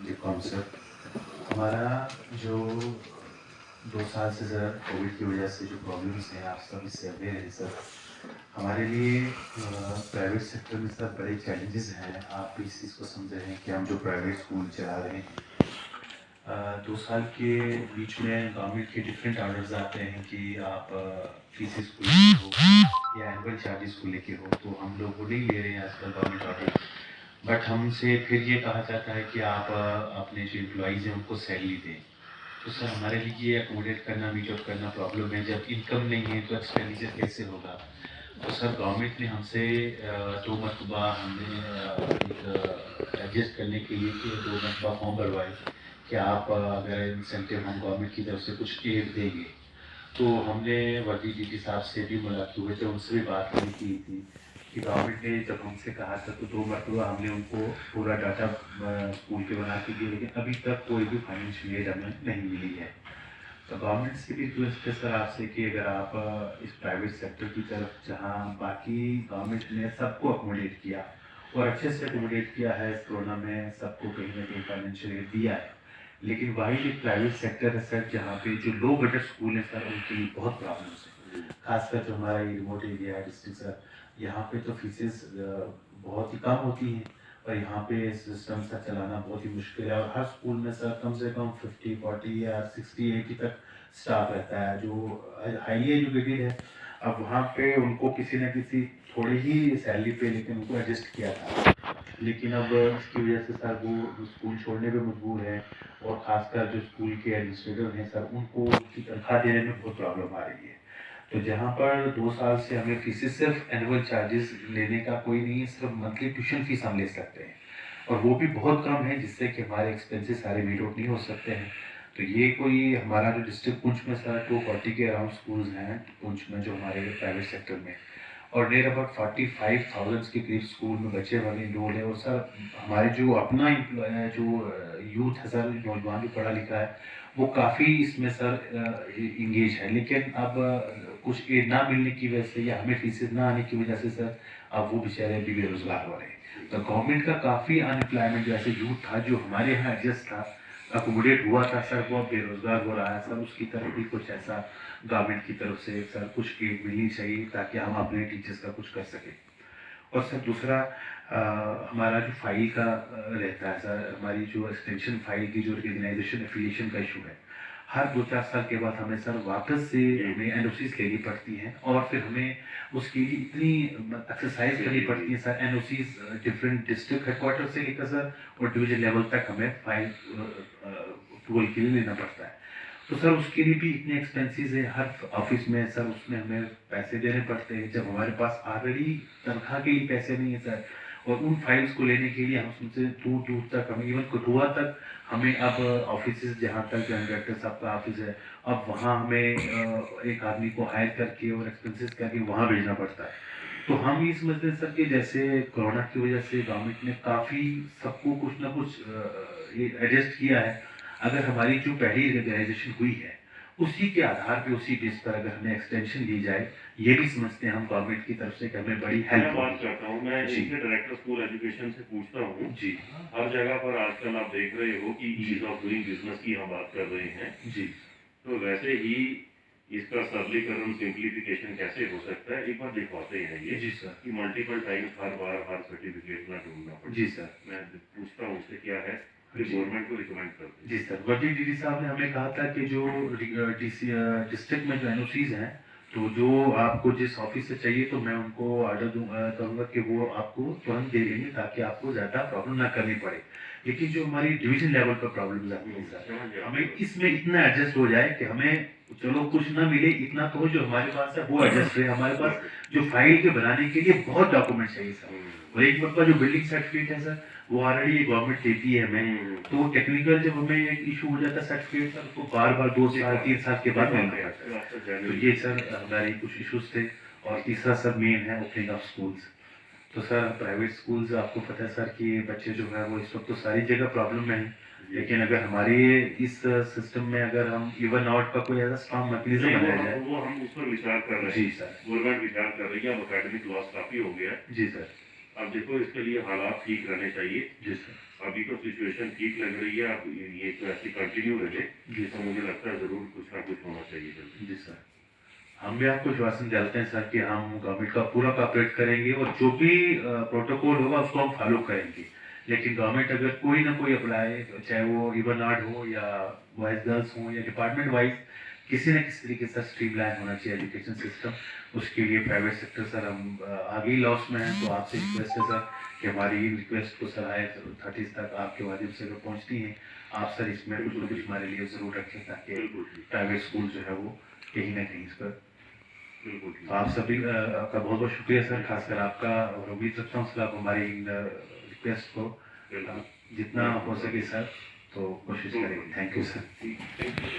जी कौन सर, हमारा जो 2 साल से सर कोविड की वजह से जो प्रॉब्लम्स हैं आप सब इससे अवेयर हैं सर। हमारे लिए प्राइवेट सेक्टर में सर बड़े चैलेंजेस हैं। आप भी इस चीज़ को समझ रहे हैं कि हम जो प्राइवेट स्कूल चला रहे हैं 2 साल के बीच में गवर्नमेंट के डिफरेंट ऑर्डर्स आते हैं कि आप फीसेस को लेके हो या एनुअल चार्जेस को लेके हो, तो हम लोग वो नहीं ले रहे हैं आजकल गवर्नमेंट ऑर्डर। बट हमसे फिर ये कहा जाता है कि आप अपने जो एम्प्लॉइज़ हैं उनको सैलरी दें। तो सर हमारे लिए ये अकोमोडेट करना मीट आउट करना प्रॉब्लम है। जब इनकम नहीं है तो एक्सपेंडिचर कैसे होगा। तो सर गवर्नमेंट ने हमसे 2 मरतबा हमने एक एडजस्ट करने के लिए कि 2 मरतबा फॉर्म भरवाए कि आप अगर इंसेंटिव हम गवर्नमेंट की तरफ से कुछ एड देंगे। तो हमने वर्दी डीटी साहब से भी मुलाकात हुए थे, उनसे भी बात नहीं की थी कि गवर्नमेंट ने जब हमसे कहा था तो 2 मरतबा हमने उनको पूरा डाटा स्कूल के बना के दिए, लेकिन अभी तक कोई भी फाइनेंशियल एड हमें नहीं मिली है। तो गवर्नमेंट से भी रिक्वेस्ट है सर आपसे कि अगर आप इस प्राइवेट सेक्टर की तरफ, जहाँ बाकी गवर्नमेंट ने सबको अकोमोडेट किया और अच्छे से अकोमोडेट किया है, इस कोरोना में सबको कहीं ना कहीं फाइनेंशियल एड दिया है, लेकिन वही एक प्राइवेट सेक्टर है सर जहाँ पे जो लो बजट स्कूल है सर उनके लिए बहुत प्रॉब्लम्स है। खासकर जो हमारा ये रिमोट एरिया है डिस्ट्रिक्ट सर, यहाँ पे तो फीसेस बहुत ही कम होती हैं और यहाँ पे सिस्टम सर चलाना बहुत ही मुश्किल है। और हर स्कूल में सर कम से कम 50-40 या 60-80 तक स्टाफ रहता है जो हाईली एजुकेटेड है। अब वहाँ पे उनको किसी न किसी थोड़ी ही सैलरी पे लेकिन उनको एडजस्ट किया था, लेकिन अब इसकी वजह से सर वो स्कूल छोड़ने पे मजबूर है। और ख़ासकर जो स्कूल के एडमिनिस्ट्रेटर हैं सर, उनको उनकी तनख्वाह देने में बहुत प्रॉब्लम आ रही है। तो जहाँ पर 2 साल से हमें फीसेस सिर्फ एनुअल चार्जेस लेने का कोई नहीं है, सिर्फ मंथली ट्यूशन फीस हम ले सकते हैं और वो भी बहुत कम है, जिससे कि हमारे एक्सपेंसेस सारे मीट आउट नहीं हो सकते हैं। तो ये कोई हमारा जो डिस्ट्रिक्ट पुंछ में सर 240 के अराउंड स्कूल्स हैं पुंछ में जो हमारे प्राइवेट सेक्टर में, और नियर अबाउट 45,000 के करीब स्कूल में बच्चे हमारे इनरोल है। और सर हमारे जो अपना एम्प्लॉय है, जो यूथ है सर, नौजवान जो पढ़ा लिखा है, वो काफ़ी इसमें सर इंगेज है, लेकिन अब कुछ एड ना मिलने की वजह से या हमें फीसेस ना आने की वजह से सर अब वो बेचारे अभी बेरोजगार हो रहे हैं। तो गवर्नमेंट का काफ़ी अनएम्प्लॉयमेंट जो ऐसे यूथ था जो हमारे यहाँ एडजस्ट था, अकोमोडेट हुआ था सर, वो अब बेरोजगार हो रहा है सर। उसकी तरफ भी कुछ ऐसा गवर्नमेंट की तरफ से सर कुछ एड मिलनी चाहिए ताकि हम अपने टीचर्स का कुछ कर सकें। और सर दूसरा हमारा जो फाइल का रहता है सर, हमारी जो एक्सटेंशन फाइल की जो रिकग्नाइजेशन एफिलिएशन का इशू है, हर 2-4 साल के बाद हमें सर वापस से हमें एनओसीज लेनी पड़ती हैं और फिर हमें उसके लिए इतनी एक्सरसाइज करनी पड़ती है sir. NOCs different district headquarter से लेकर सर और डिवीजन लेवल तक हमें फाइल अप्रूवल के लिए लेना पड़ता है। तो सर उसके लिए भी इतने एक्सपेंसेस है हर ऑफिस में सर, उसमें हमें पैसे देने पड़ते हैं जब हमारे पास ऑलरेडी तनख्वाह के लिए पैसे नहीं है सर। और उन फाइल्स को लेने के लिए हम सबसे दूर दूर तक, हमें इवन कठुआ तक हमें अब ऑफिस जहाँ तक डायरेक्टर साहब का ऑफिस है, अब वहाँ हमें एक आदमी को हायर करके और एक्सपेंसेस करके वहाँ भेजना पड़ता है। तो हम ये समझते हैं सर कि जैसे कोरोना की वजह से गवर्नमेंट ने काफ़ी सबको कुछ ना कुछ एडजस्ट किया है। अगर हमारी जो पहली रिकग्नाइजेशन हुई है उसी के आधार पे, उसी बेस पर अगर हमें एक्सटेंशन दी जाए, ये भी समझते हैं हम गवर्नमेंट की तरफ से कि हमें बड़ी हेल्प मैं बात करता हूँ, मैं इनके डायरेक्टर स्कूल एजुकेशन से पूछता हूँ जी। हर जगह पर आजकल आप देख रहे हो कि ईज ऑफ डूइंग बिजनेस की हम बात कर रहे हैं जी। तो वैसे ही इसका सरलीकरण सिंप्लीफिकेशन कैसे हो सकता है, एक बार दिखवाते हैं ये जी सर। कि मल्टीपल टाइम्स हर बार हर सर्टिफिकेट ना ढूंढना पड़े। जी सर। मैं पूछता हूँ उससे क्या है कि गवर्नमेंट को रिकमेंड करते हैं। जी सर, वर्दी डीडी साहब ने हमें कहा था कि जो डिस्ट्रिक्ट में जो एनओसीज हैं, तो जो आपको जिस ऑफिस से चाहिए तो मैं उनको ऑर्डर करूँगा कि वो आपको तुरंत दे देंगे ताकि आपको ज़्यादा प्रॉब्लम ना करनी पड़े। लेकिन जो हमारी डिवीजन लेवल पर प्रॉब्लम आती है सर, हमें इसमें इतना एडजस्ट हो जाए कि हमें चलो कुछ ना मिले, इतना तो जो हमारे पास है वो एडजस्ट है। हमारे पास जो फाइल के बनाने के लिए बहुत डॉक्यूमेंट चाहिए सर, और एक मतलब जो बिल्डिंग सर्टिफिकेट है सर वो ऑलरेडी गवर्नमेंट देती है हमें। तो टेक्निकल जब हमें एक इशू हो जाता है सर्टिफिकेट सर, उसको बार बार 2 साल 3 साल के बाद मिलना पड़ता है। तो ये सर हमारे कुछ इश्यूज थे। और तीसरा सर मेन है ओपनिंग ऑफ स्कूल्स। तो सर प्राइवेट स्कूल्स आपको पता है सर कि बच्चे जो है वो इस वक्त तो सारी जगह प्रॉब्लम में है, लेकिन अगर हमारे इस सिस्टम में अगर हम इवन आउट का कोई ऐसा स्ट्रॉन्ग मैकेनिज्म बनाया जाए। वो हम उस पर विचार कर रहे हैं। जी सर। गवर्नमेंट विचार कर रही है, अब एकेडमिक लॉस काफी हो गया है। जी सर। अब देखो इसके लिए हालात ठीक रहने चाहिए। जी सर। अभी तो सिचुएशन ठीक लग रही है, अब ये तो ऐसी कंटिन्यू रहे जी तो सर। मुझे लगता है ज़रूर कुछ ना कुछ होना चाहिए जल्दी। जी सर। हम भी आपको आश्वासन दिलाते हैं सर कि हम गवर्नमेंट का पूरा कोऑपरेट करेंगे और जो भी प्रोटोकॉल होगा उसको हम फॉलो करेंगे। लेकिन गवर्नमेंट अगर कोई ना कोई अप्लाई, चाहे वो इवनाड हो या बॉयज गर्ल्स हो या डिपार्टमेंट वाइज, किसी न किसी तरीके से स्ट्रीमलाइन होना चाहिए एजुकेशन सिस्टम। उसके लिए प्राइवेट सेक्टर सर हम आगे ही लॉस में हैं, तो आपसे रिक्वेस्ट है सर कि हमारी रिक्वेस्ट को सर आए 30 तक आपके माध्यम से अगर पहुँचती हैं, आप सर इसमें कुछ ना कुछ हमारे लिए ज़रूर रखें ताकि बिल्कुल ठीक, प्राइवेट स्कूल जो है वो कहीं ना कहीं इस पर। बिल्कुल ठीक। तो आप सभी का बहुत बहुत शुक्रिया सर, खासकर आपका, और उम्मीद रखता हूँ सर आप हमारी रिक्वेस्ट को बिल्कुल। जितना हो सके सर तो कोशिश करेंगे। Thank you sir. ठीक, थैंक यू।